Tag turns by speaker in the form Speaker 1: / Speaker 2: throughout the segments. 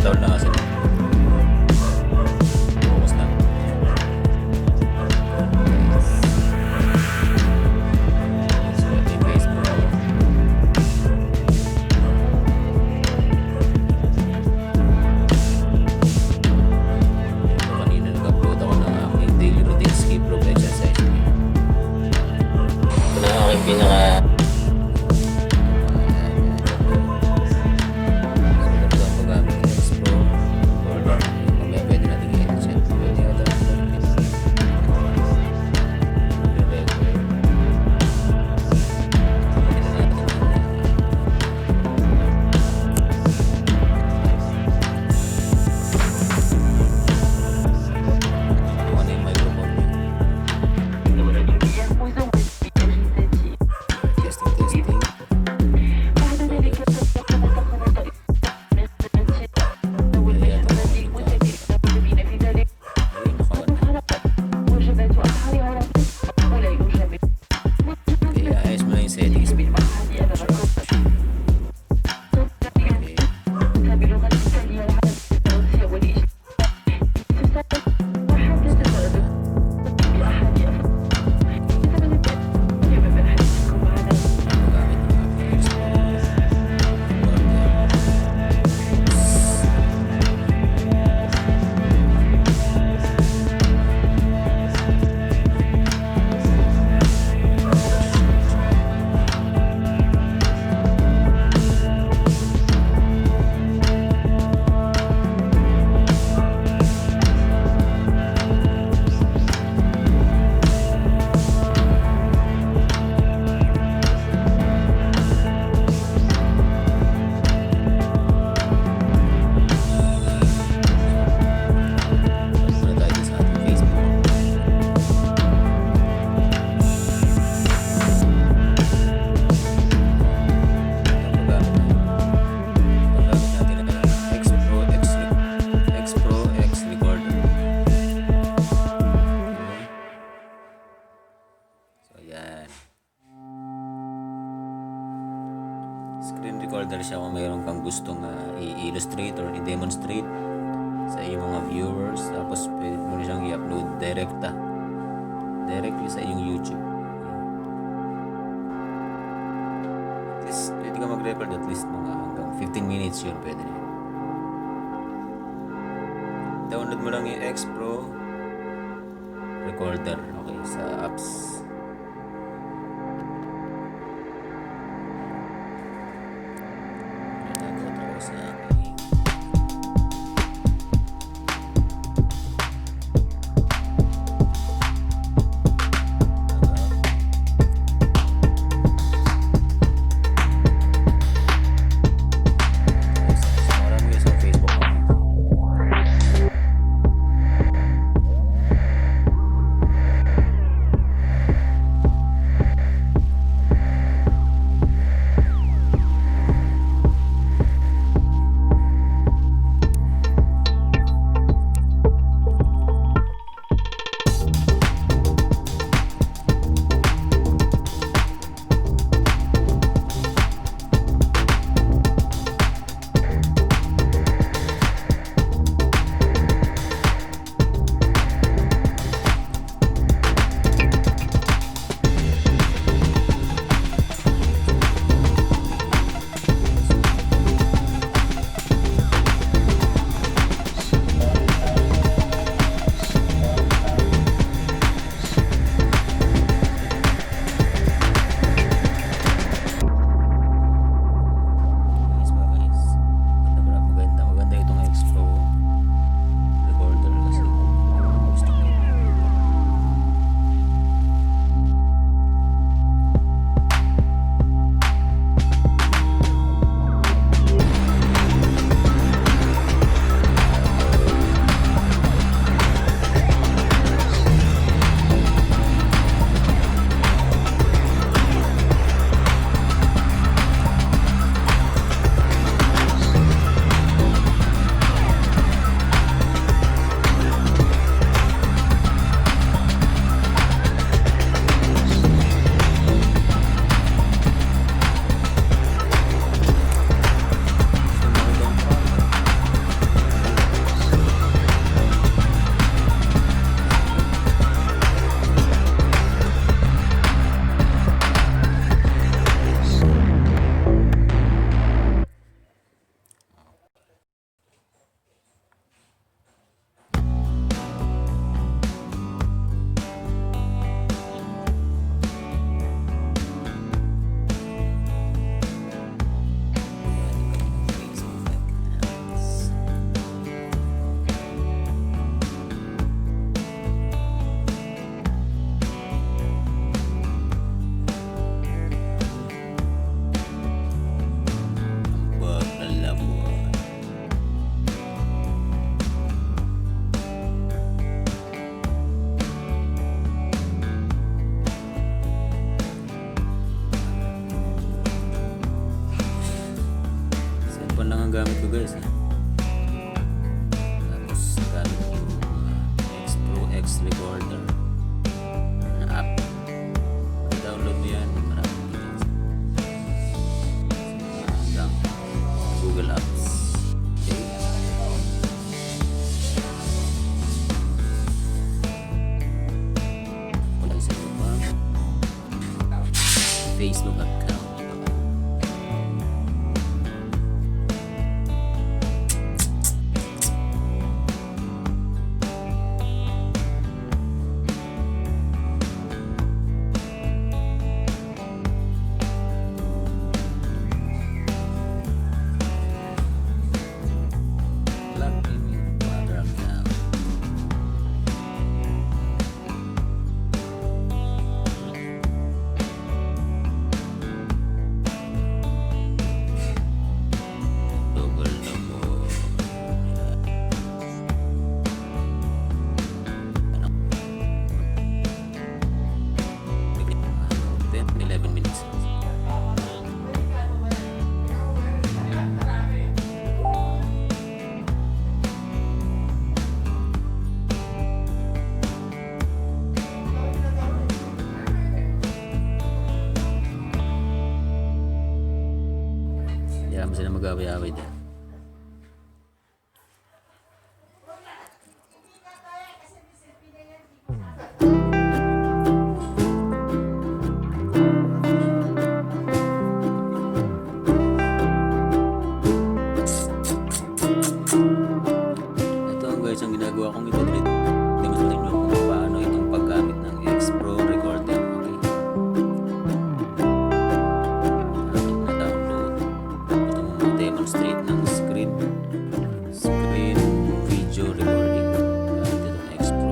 Speaker 1: down na kasi. Focus na. So, ito yung Facebook ako. So, kanina nag-upload ako ng aking daily routine skip rope exercise. Ito na ang aking pinaka screen recorder siya kung mayroon kang gustong i-illustrate or i-demonstrate sa iyong mga viewers. Tapos pwede mo siyang i-upload directly sa iyong YouTube. At least pwede ka mag-record at least mga hanggang 15 minutes yun, pwede na yun. Download mo lang yung X Pro recorder, okay, sa apps. text recorder na app. I-download mo yan, maraming details. Hanggang Google Apps. Okay. Wala sa iyo pa. Facebook account. Kaya sila mag-away-away din. Ito guys, ang ginagawa kong ito. Demonstrate nyo kung paano itong paggamit ng X-Pro recorder. Demonstrate ng screen video recording gamit itong X-Pro.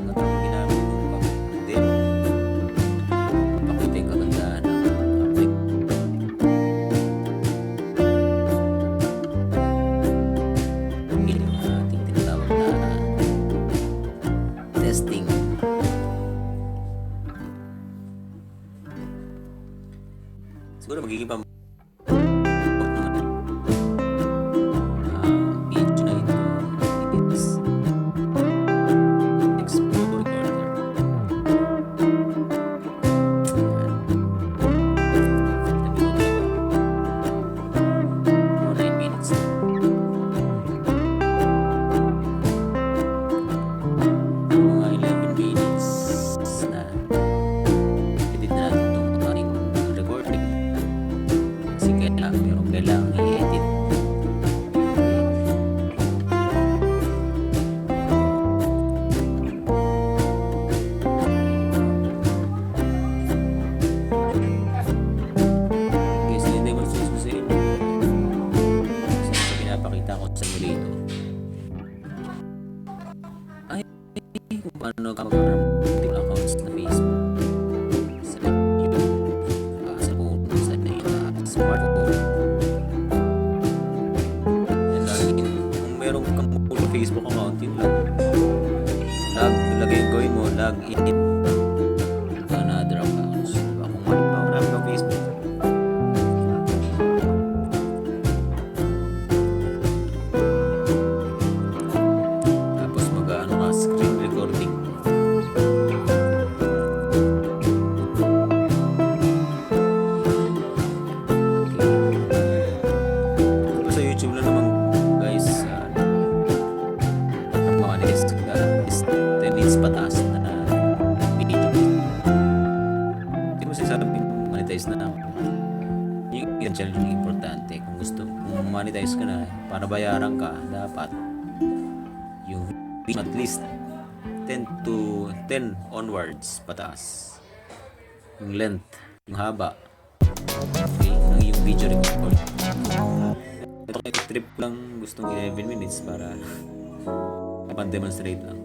Speaker 1: At ang ginamit kong pag-demo, pakita yung kagandahan ng application. Piling na ating tinatawag na testing. Siguro magiging video na ito is X-Pro recorder. Ayan. 9 minutes. Mga 11 minutes na edit na natin itong ating recording. Kasi kailangan i-edit. Okay, so yung demonstrate ko sa inyo. Kasi pinapakita ko sa inyo rito. Ay, kung paano ka mag-run accounts na Facebook. Sa YouTube. Sa phone, sa smartphone. And kung meron kang Facebook account, yun lang. Gawin mo, log in to another accounts. Diba? Kung marami kang Facebook, tapos mag-ano ka, screen recording. Sa YouTube lang naman guys, mga is 10 minutes pataas na video. Hindi ko sasabing monetize na ako. Yung channel yung importante. Kung gusto, kung monetize ka na, para bayaran ka, dapat yung at least 10 onwards pataas. Yung length, yung haba, okay, ng yung video record. Ito trip lang, gustong 11 minutes para pan-demonstrate lang.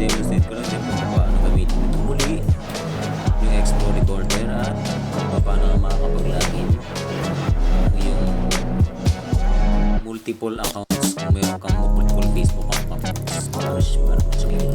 Speaker 1: demonstrate ko lang din kung paano gamitin ito muli yung X-Pro recorder at paano makakapag-login ng iyong multiple multiple accounts, kung meron kang multiple Facebook accounts, para sa